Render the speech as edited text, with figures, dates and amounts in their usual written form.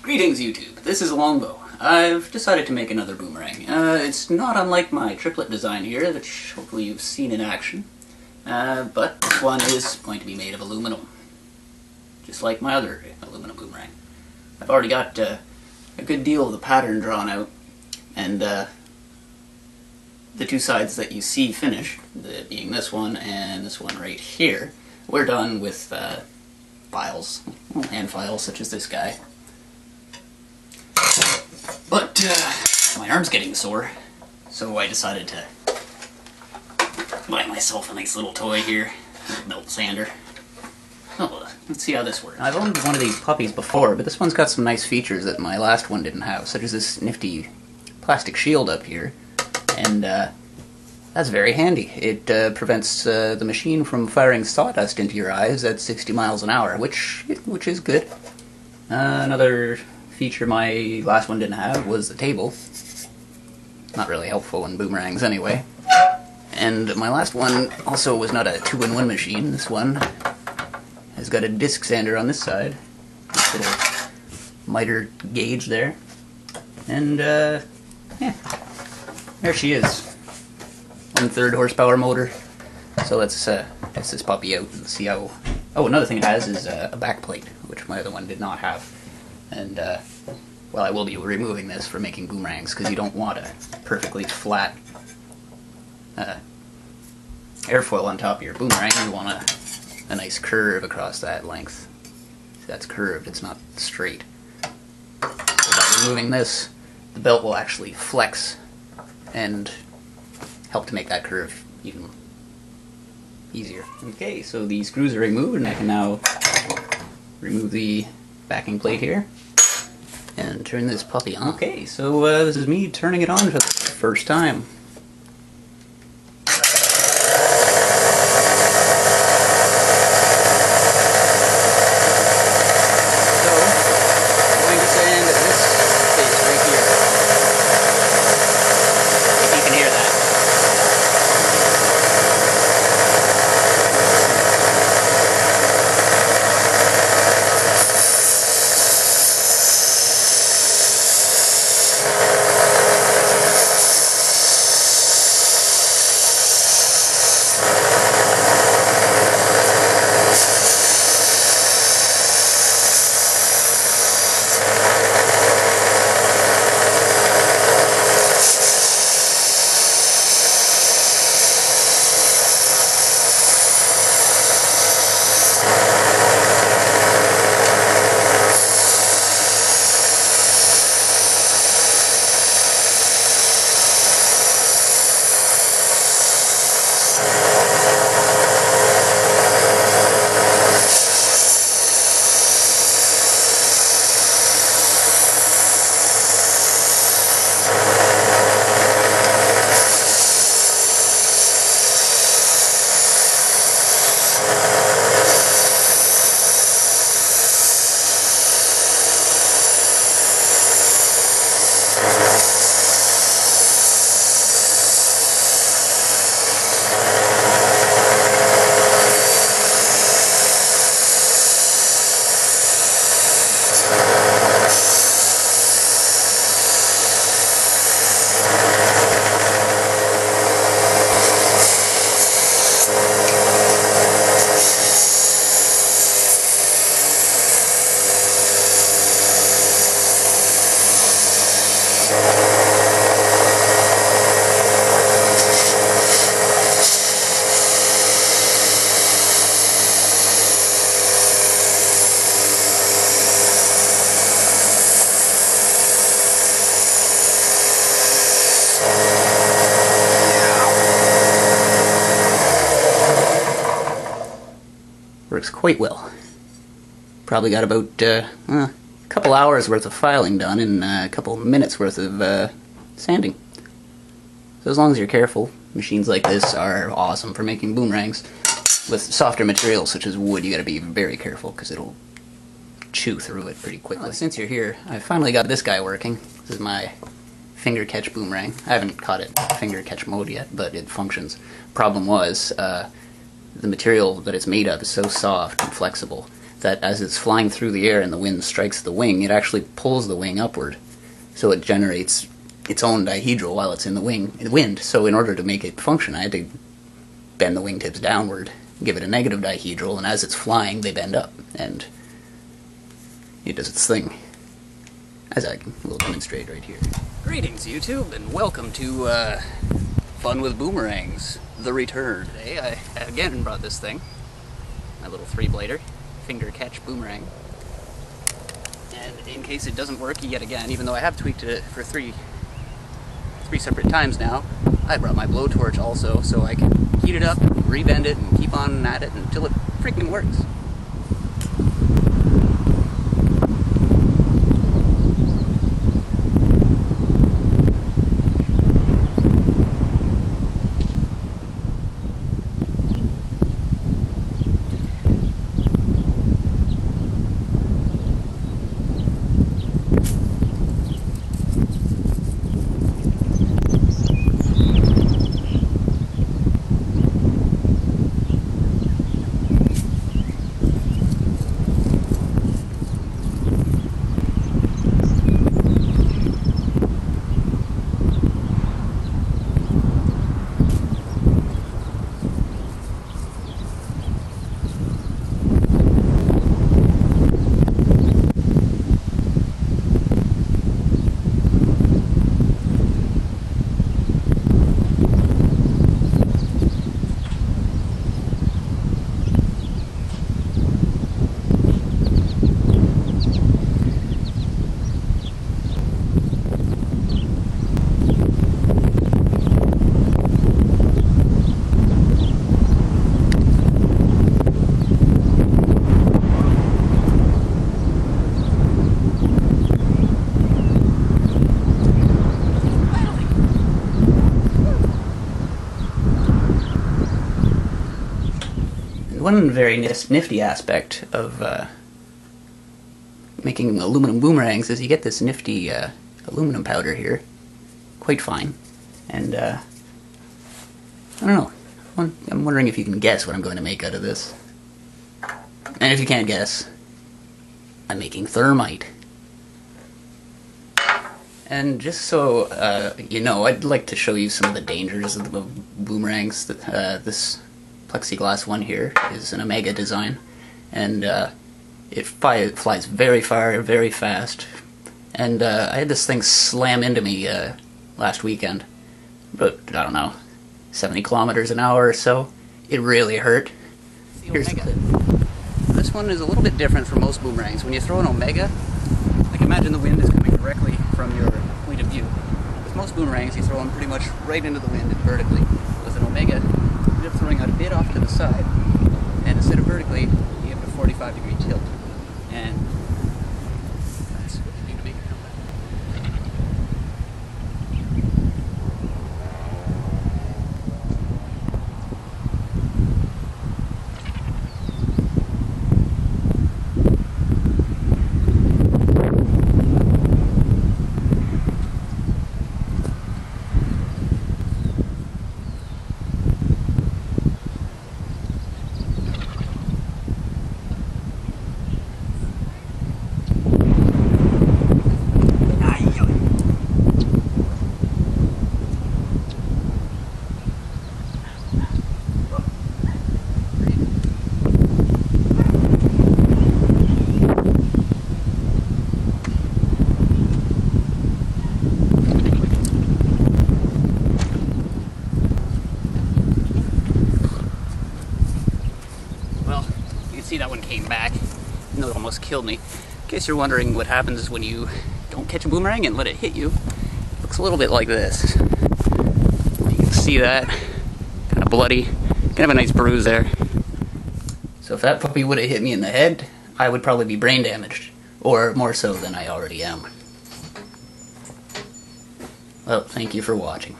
Greetings YouTube, this is Longbow. I've decided to make another boomerang. It's not unlike my triplet design here, which hopefully you've seen in action. But this one is going to be made of aluminum. Just like my other aluminum boomerang. I've already got a good deal of the pattern drawn out, and the two sides that you see finished, being this one and this one right here, we're done with files, hand files such as this guy. But my arm's getting sore, so I decided to buy myself a nice little toy here, a belt sander. Oh, let's see how this works. I've owned one of these puppies before, but this one's got some nice features that my last one didn't have, such as this nifty plastic shield up here, and that's very handy. It prevents the machine from firing sawdust into your eyes at 60 miles an hour, which is good. Another feature my last one didn't have was the table. Not really helpful in boomerangs anyway. And my last one also was not a 2-in-1 machine. This one has got a disc sander on this side. This little miter gauge there. And yeah, there she is. 1/3 horsepower motor. So let's test this puppy out and see how... Oh, another thing it has is a back plate, which my other one did not have. And, well, I will be removing this for making boomerangs, because you don't want a perfectly flat airfoil on top of your boomerang. You want a nice curve across that length. See, that's curved, it's not straight. So by removing this, the belt will actually flex and help to make that curve even easier. Okay, so the screws are removed, and I can now remove the backing plate here and turn this puppy on. Okay, so this is me turning it on for the first time. So, I'm going to sand this space right here. If you can hear that. Works quite well. Probably got about a couple hours worth of filing done and a couple minutes worth of sanding. So as long as you're careful, machines like this are awesome for making boomerangs. With softer materials such as wood, you gotta be very careful because it'll chew through it pretty quickly. Since you're here, I finally got this guy working. This is my finger catch boomerang. I haven't caught it finger catch mode yet, but it functions. Problem was, the material that it's made of is so soft and flexible that as it's flying through the air and the wind strikes the wing, it actually pulls the wing upward. So it generates its own dihedral while it's in the wind. So in order to make it function, I had to bend the wingtips downward, give it a negative dihedral, and as it's flying, they bend up, and it does its thing. As I will demonstrate right here. Greetings, YouTube, and welcome to Fun with Boomerangs, the return. Today I again brought this thing, my little 3-blader, finger catch boomerang. And in case it doesn't work yet again, even though I have tweaked it for three separate times now, I brought my blowtorch also, so I can heat it up, rebend it, and keep on at it until it freaking works. One very nifty aspect of making aluminum boomerangs is you get this nifty aluminum powder here, quite fine, and I don't know, I'm wondering if you can guess what I'm going to make out of this. And if you can't guess, I'm making thermite. And just so you know, I'd like to show you some of the dangers of the boomerangs. This plexiglass one here is an Omega design, and it flies very far, very fast. And I had this thing slam into me last weekend, but I don't know, 70 kilometers an hour or so. It really hurt. Here's the clip. This one is a little bit different from most boomerangs. When you throw an Omega, like imagine the wind is coming directly from your point of view. With most boomerangs, you throw them pretty much right into the wind vertically. With an Omega, you end up throwing out a bit off to the side, and instead of vertically, you have a 45-degree tilt. And that's what you need to make it come back. See, that one came back, even though it almost killed me. In case you're wondering what happens when you don't catch a boomerang and let it hit you, it looks a little bit like this. You can see that, kind of bloody, kind of a nice bruise there. So if that puppy would have hit me in the head, I would probably be brain damaged, or more so than I already am. Well, thank you for watching.